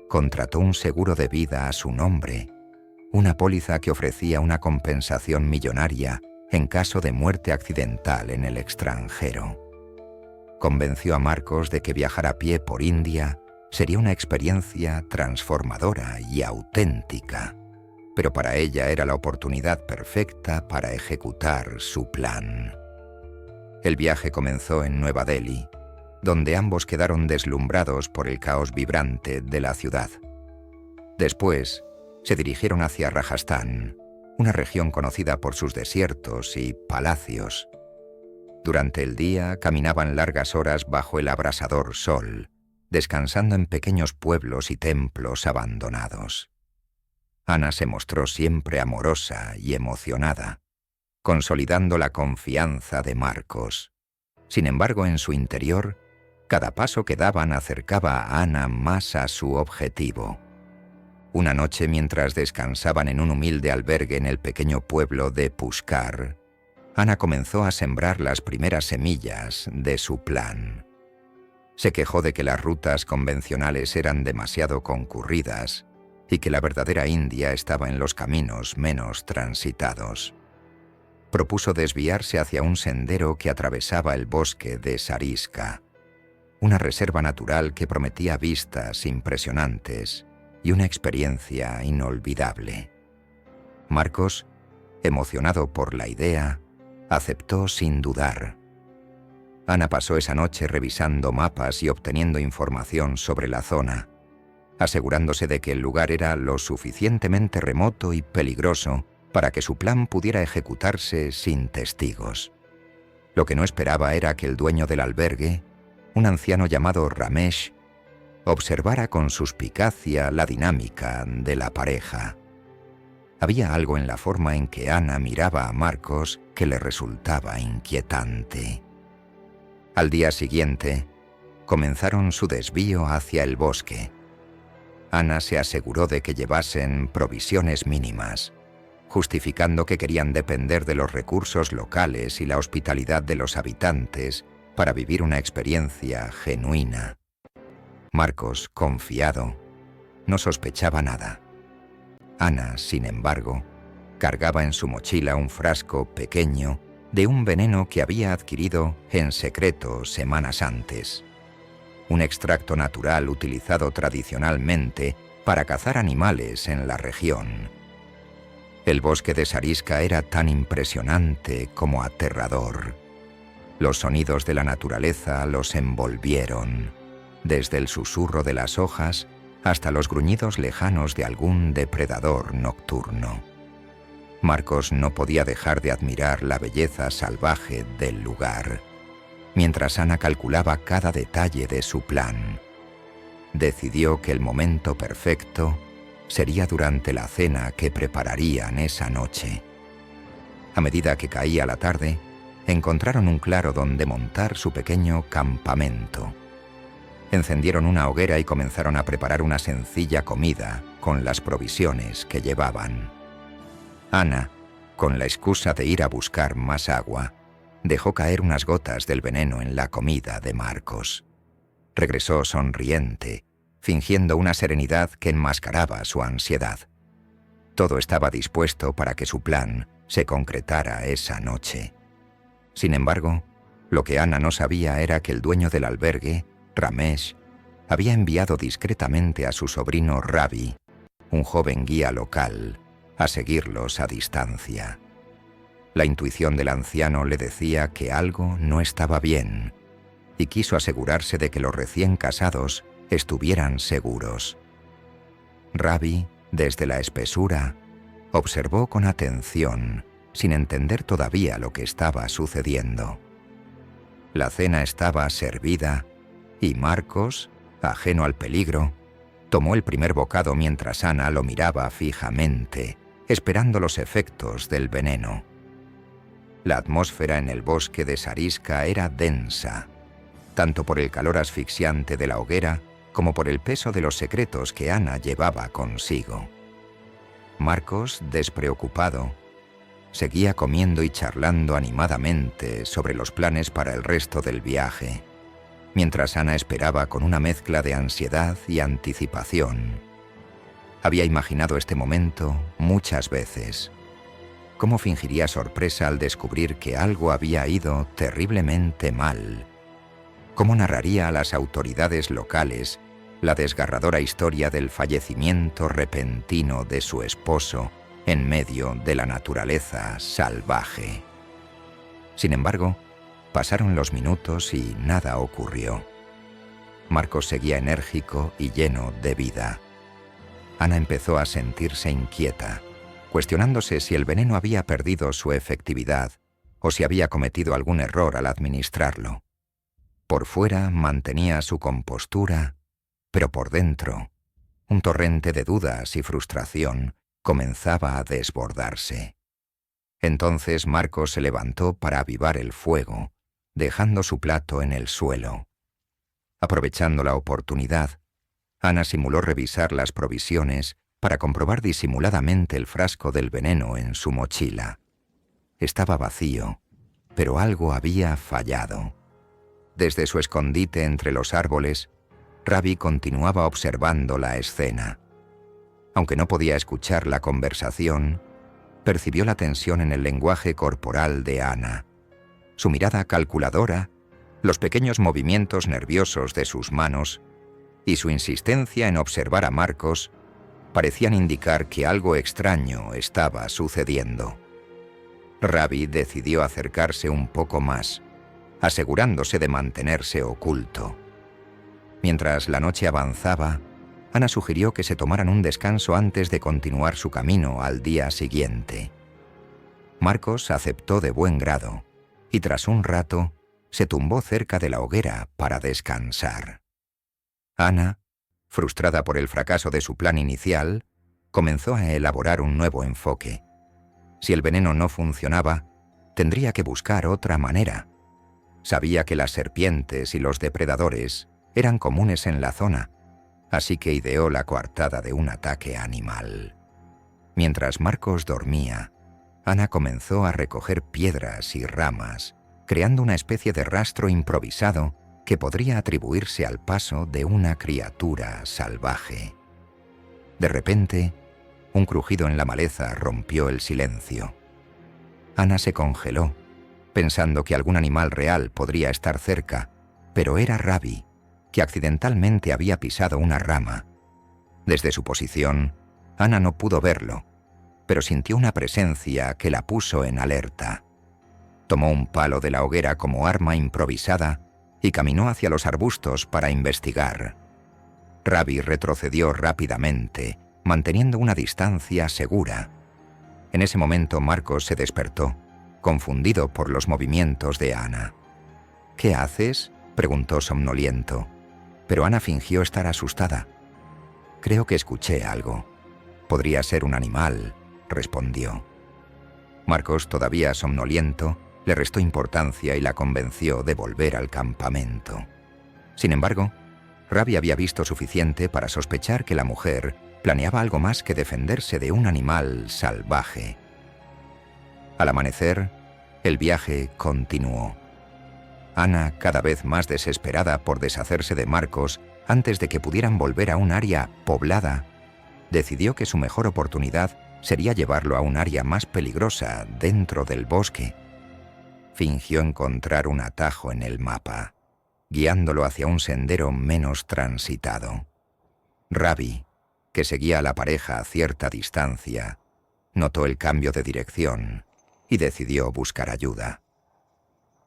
contrató un seguro de vida a su nombre, una póliza que ofrecía una compensación millonaria en caso de muerte accidental en el extranjero. Convenció a Marcos de que viajar a pie por India sería una experiencia transformadora y auténtica, pero para ella era la oportunidad perfecta para ejecutar su plan. El viaje comenzó en Nueva Delhi, donde ambos quedaron deslumbrados por el caos vibrante de la ciudad. Después, se dirigieron hacia Rajastán, una región conocida por sus desiertos y palacios. Durante el día caminaban largas horas bajo el abrasador sol, descansando en pequeños pueblos y templos abandonados. Ana se mostró siempre amorosa y emocionada, consolidando la confianza de Marcos. Sin embargo, en su interior, cada paso que daban acercaba a Ana más a su objetivo. Una noche, mientras descansaban en un humilde albergue en el pequeño pueblo de Pushkar, Ana comenzó a sembrar las primeras semillas de su plan. Se quejó de que las rutas convencionales eran demasiado concurridas y que la verdadera India estaba en los caminos menos transitados. Propuso desviarse hacia un sendero que atravesaba el bosque de Sariska, una reserva natural que prometía vistas impresionantes y una experiencia inolvidable. Marcos, emocionado por la idea, aceptó sin dudar. Ana pasó esa noche revisando mapas y obteniendo información sobre la zona, asegurándose de que el lugar era lo suficientemente remoto y peligroso para que su plan pudiera ejecutarse sin testigos. Lo que no esperaba era que el dueño del albergue, un anciano llamado Ramesh, observara con suspicacia la dinámica de la pareja. Había algo en la forma en que Ana miraba a Marcos que le resultaba inquietante. Al día siguiente, comenzaron su desvío hacia el bosque. Ana se aseguró de que llevasen provisiones mínimas, justificando que querían depender de los recursos locales y la hospitalidad de los habitantes para vivir una experiencia genuina. Marcos, confiado, no sospechaba nada. Ana, sin embargo, cargaba en su mochila un frasco pequeño de un veneno que había adquirido en secreto semanas antes. Un extracto natural utilizado tradicionalmente para cazar animales en la región. El bosque de Sariska era tan impresionante como aterrador. Los sonidos de la naturaleza los envolvieron, desde el susurro de las hojas hasta los gruñidos lejanos de algún depredador nocturno. Marcos no podía dejar de admirar la belleza salvaje del lugar, mientras Ana calculaba cada detalle de su plan. Decidió que el momento perfecto sería durante la cena que prepararían esa noche. A medida que caía la tarde, encontraron un claro donde montar su pequeño campamento. Encendieron una hoguera y comenzaron a preparar una sencilla comida con las provisiones que llevaban. Ana, con la excusa de ir a buscar más agua, dejó caer unas gotas del veneno en la comida de Marcos. Regresó sonriente, fingiendo una serenidad que enmascaraba su ansiedad. Todo estaba dispuesto para que su plan se concretara esa noche. Sin embargo, lo que Ana no sabía era que el dueño del albergue, Ramesh, había enviado discretamente a su sobrino Ravi, un joven guía local, a seguirlos a distancia. La intuición del anciano le decía que algo no estaba bien y quiso asegurarse de que los recién casados estuvieran seguros. Ravi, desde la espesura, observó con atención, sin entender todavía lo que estaba sucediendo. La cena estaba servida y Marcos, ajeno al peligro, tomó el primer bocado mientras Ana lo miraba fijamente, esperando los efectos del veneno. La atmósfera en el bosque de Sariska era densa, tanto por el calor asfixiante de la hoguera como por el peso de los secretos que Ana llevaba consigo. Marcos, despreocupado, seguía comiendo y charlando animadamente sobre los planes para el resto del viaje, mientras Ana esperaba con una mezcla de ansiedad y anticipación. Había imaginado este momento muchas veces. ¿Cómo fingiría sorpresa al descubrir que algo había ido terriblemente mal? ¿Cómo narraría a las autoridades locales la desgarradora historia del fallecimiento repentino de su esposo en medio de la naturaleza salvaje? Sin embargo, pasaron los minutos y nada ocurrió. Marcos seguía enérgico y lleno de vida. Ana empezó a sentirse inquieta, cuestionándose si el veneno había perdido su efectividad o si había cometido algún error al administrarlo. Por fuera mantenía su compostura, pero por dentro, un torrente de dudas y frustración comenzaba a desbordarse. Entonces Marcos se levantó para avivar el fuego, dejando su plato en el suelo. Aprovechando la oportunidad, Ana simuló revisar las provisiones para comprobar disimuladamente el frasco del veneno en su mochila. Estaba vacío, pero algo había fallado. Desde su escondite entre los árboles, Ravi continuaba observando la escena. Aunque no podía escuchar la conversación, percibió la tensión en el lenguaje corporal de Ana. Su mirada calculadora, los pequeños movimientos nerviosos de sus manos y su insistencia en observar a Marcos parecían indicar que algo extraño estaba sucediendo. Ravi decidió acercarse un poco más, asegurándose de mantenerse oculto. Mientras la noche avanzaba, Ana sugirió que se tomaran un descanso antes de continuar su camino al día siguiente. Marcos aceptó de buen grado y tras un rato se tumbó cerca de la hoguera para descansar. Ana, frustrada por el fracaso de su plan inicial, comenzó a elaborar un nuevo enfoque. Si el veneno no funcionaba, tendría que buscar otra manera. Sabía que las serpientes y los depredadores eran comunes en la zona, así que ideó la coartada de un ataque animal. Mientras Marcos dormía, Ana comenzó a recoger piedras y ramas, creando una especie de rastro improvisado que podría atribuirse al paso de una criatura salvaje. De repente, un crujido en la maleza rompió el silencio. Ana se congeló, pensando que algún animal real podría estar cerca, pero era Ravi, que accidentalmente había pisado una rama. Desde su posición, Ana no pudo verlo, pero sintió una presencia que la puso en alerta. Tomó un palo de la hoguera como arma improvisada y caminó hacia los arbustos para investigar. Ravi retrocedió rápidamente, manteniendo una distancia segura. En ese momento Marcos se despertó, confundido por los movimientos de Ana. «¿Qué haces?», preguntó somnoliento, pero Ana fingió estar asustada. «Creo que escuché algo. Podría ser un animal», respondió. Marcos, todavía somnoliento, le restó importancia y la convenció de volver al campamento. Sin embargo, Ravi había visto suficiente para sospechar que la mujer planeaba algo más que defenderse de un animal salvaje. Al amanecer, el viaje continuó. Ana, cada vez más desesperada por deshacerse de Marcos antes de que pudieran volver a un área poblada, decidió que su mejor oportunidad sería llevarlo a un área más peligrosa dentro del bosque. Fingió encontrar un atajo en el mapa. guiándolo hacia un sendero menos transitado. Ravi, que seguía a la pareja a cierta distancia, notó el cambio de dirección y decidió buscar ayuda.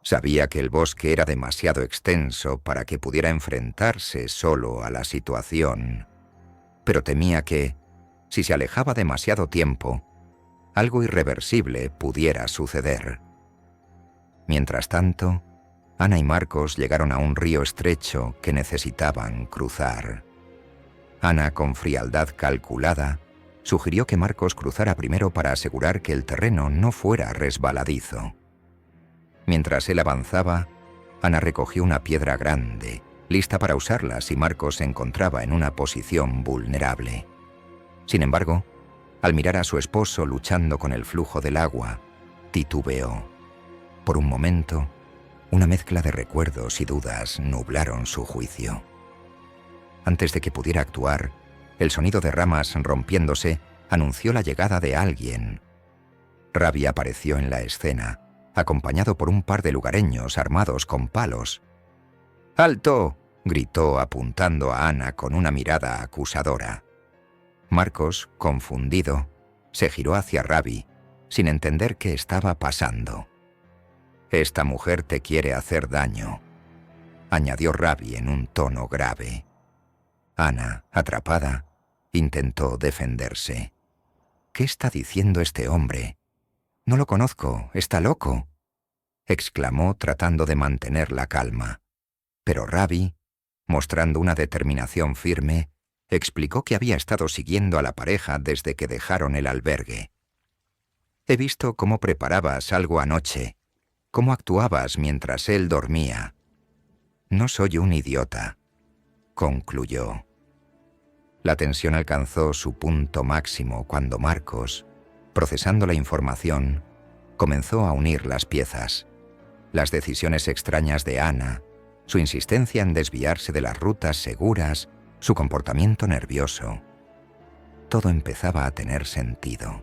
Sabía que el bosque era demasiado extenso para que pudiera enfrentarse solo a la situación, pero temía que, si se alejaba demasiado tiempo, algo irreversible pudiera suceder. Mientras tanto, Ana y Marcos llegaron a un río estrecho que necesitaban cruzar. Ana, con frialdad calculada, sugirió que Marcos cruzara primero para asegurar que el terreno no fuera resbaladizo. Mientras él avanzaba, Ana recogió una piedra grande, lista para usarla si Marcos se encontraba en una posición vulnerable. Sin embargo, al mirar a su esposo luchando con el flujo del agua, titubeó. Por un momento, una mezcla de recuerdos y dudas nublaron su juicio. Antes de que pudiera actuar, el sonido de ramas rompiéndose anunció la llegada de alguien. Ravi apareció en la escena, acompañado por un par de lugareños armados con palos. ¡Alto!, gritó apuntando a Ana con una mirada acusadora. Marcos, confundido, se giró hacia Ravi, sin entender qué estaba pasando. «Esta mujer te quiere hacer daño», añadió Ravi en un tono grave. Ana, atrapada, intentó defenderse. «¿Qué está diciendo este hombre? No lo conozco, está loco», exclamó tratando de mantener la calma. Pero Ravi, mostrando una determinación firme, explicó que había estado siguiendo a la pareja desde que dejaron el albergue. «He visto cómo preparabas algo anoche, cómo actuabas mientras él dormía. No soy un idiota», concluyó. La tensión alcanzó su punto máximo cuando Marcos, procesando la información, comenzó a unir las piezas. Las decisiones extrañas de Ana, su insistencia en desviarse de las rutas seguras, su comportamiento nervioso. Todo empezaba a tener sentido.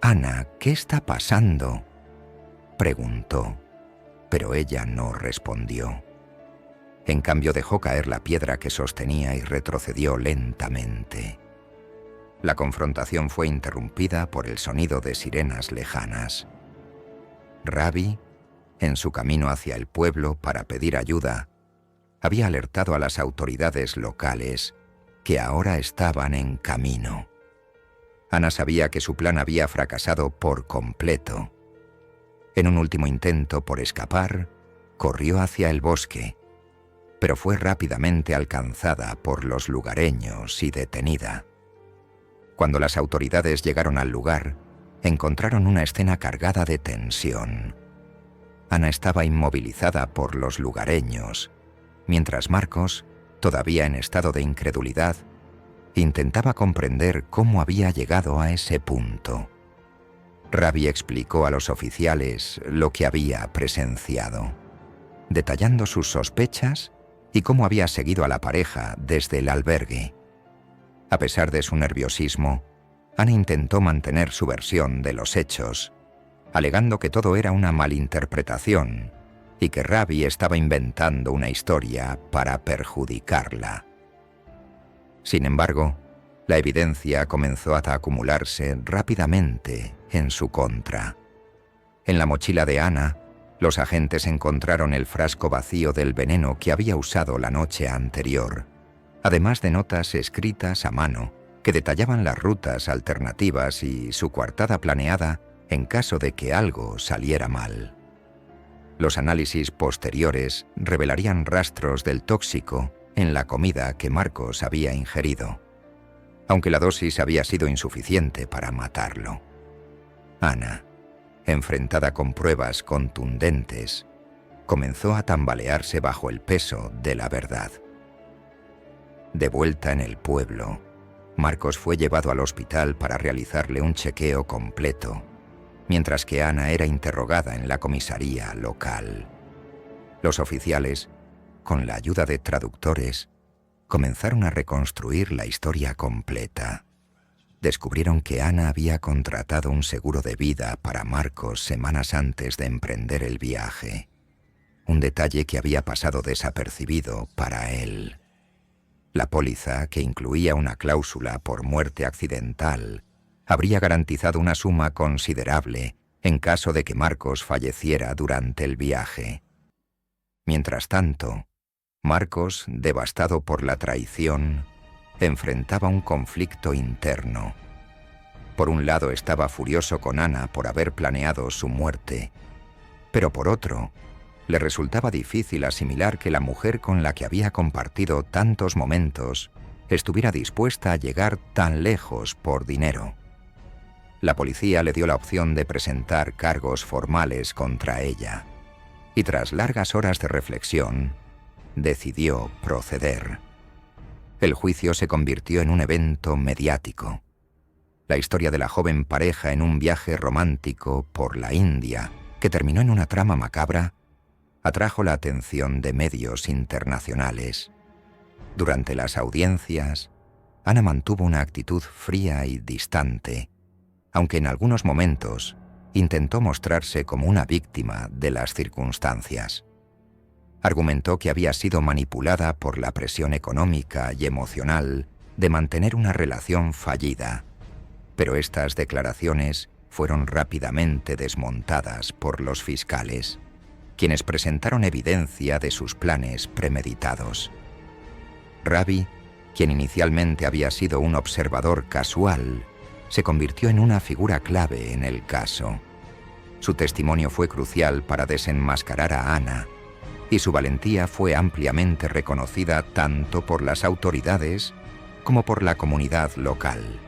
«Ana, ¿qué está pasando?», preguntó, pero ella no respondió. En cambio dejó caer la piedra que sostenía y retrocedió lentamente. La confrontación fue interrumpida por el sonido de sirenas lejanas. Ravi, en su camino hacia el pueblo para pedir ayuda, había alertado a las autoridades locales que ahora estaban en camino. Ana sabía que su plan había fracasado por completo. En un último intento por escapar, corrió hacia el bosque, pero fue rápidamente alcanzada por los lugareños y detenida. Cuando las autoridades llegaron al lugar, encontraron una escena cargada de tensión. Ana estaba inmovilizada por los lugareños, mientras Marcos, todavía en estado de incredulidad, intentaba comprender cómo había llegado a ese punto. Ravi explicó a los oficiales lo que había presenciado, detallando sus sospechas y cómo había seguido a la pareja desde el albergue. A pesar de su nerviosismo, Ana intentó mantener su versión de los hechos, alegando que todo era una malinterpretación y que Ravi estaba inventando una historia para perjudicarla. Sin embargo, la evidencia comenzó a acumularse rápidamente en su contra. En la mochila de Ana, los agentes encontraron el frasco vacío del veneno que había usado la noche anterior, además de notas escritas a mano que detallaban las rutas alternativas y su coartada planeada en caso de que algo saliera mal. Los análisis posteriores revelarían rastros del tóxico en la comida que Marcos había ingerido, aunque la dosis había sido insuficiente para matarlo. Ana, enfrentada con pruebas contundentes, comenzó a tambalearse bajo el peso de la verdad. De vuelta en el pueblo, Marcos fue llevado al hospital para realizarle un chequeo completo, mientras que Ana era interrogada en la comisaría local. Los oficiales, con la ayuda de traductores, comenzaron a reconstruir la historia completa. Descubrieron que Ana había contratado un seguro de vida para Marcos semanas antes de emprender el viaje. un detalle que había pasado desapercibido para él. La póliza, que incluía una cláusula por muerte accidental, habría garantizado una suma considerable en caso de que Marcos falleciera durante el viaje. Mientras tanto, Marcos, devastado por la traición, enfrentaba un conflicto interno. Por un lado estaba furioso con Ana por haber planeado su muerte, pero por otro, le resultaba difícil asimilar que la mujer con la que había compartido tantos momentos estuviera dispuesta a llegar tan lejos por dinero. La policía le dio la opción de presentar cargos formales contra ella, y tras largas horas de reflexión, decidió proceder. El juicio se convirtió en un evento mediático. La historia de la joven pareja en un viaje romántico por la India, que terminó en una trama macabra, atrajo la atención de medios internacionales. Durante las audiencias, Ana mantuvo una actitud fría y distante, aunque en algunos momentos intentó mostrarse como una víctima de las circunstancias. Argumentó que había sido manipulada por la presión económica y emocional de mantener una relación fallida, pero estas declaraciones fueron rápidamente desmontadas por los fiscales, quienes presentaron evidencia de sus planes premeditados. Ravi, quien inicialmente había sido un observador casual, se convirtió en una figura clave en el caso. Su testimonio fue crucial para desenmascarar a Ana, y su valentía fue ampliamente reconocida tanto por las autoridades como por la comunidad local.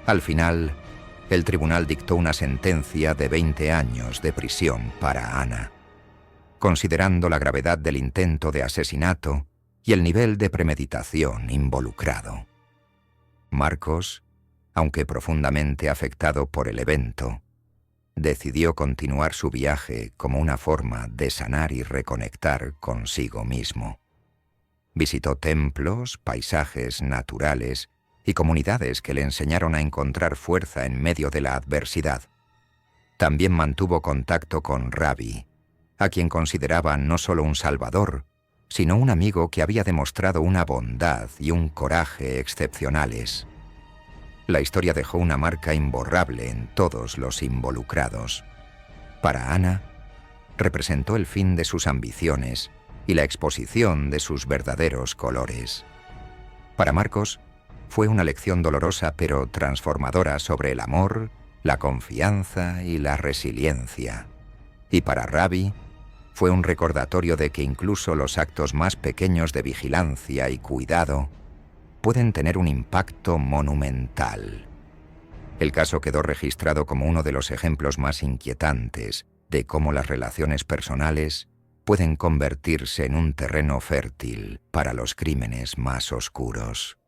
Al final, el tribunal dictó una sentencia de 20 años de prisión para Ana. Considerando la gravedad del intento de asesinato y el nivel de premeditación involucrado. Marcos, aunque profundamente afectado por el evento, decidió continuar su viaje como una forma de sanar y reconectar consigo mismo. Visitó templos, paisajes naturales y comunidades que le enseñaron a encontrar fuerza en medio de la adversidad. También mantuvo contacto con Ravi, a quien consideraba no solo un salvador, sino un amigo que había demostrado una bondad y un coraje excepcionales. La historia dejó una marca imborrable en todos los involucrados. Para Ana, representó el fin de sus ambiciones y la exposición de sus verdaderos colores. Para Marcos, fue una lección dolorosa pero transformadora sobre el amor, la confianza y la resiliencia. Y para Ravi, fue un recordatorio de que incluso los actos más pequeños de vigilancia y cuidado pueden tener un impacto monumental. El caso quedó registrado como uno de los ejemplos más inquietantes de cómo las relaciones personales pueden convertirse en un terreno fértil para los crímenes más oscuros.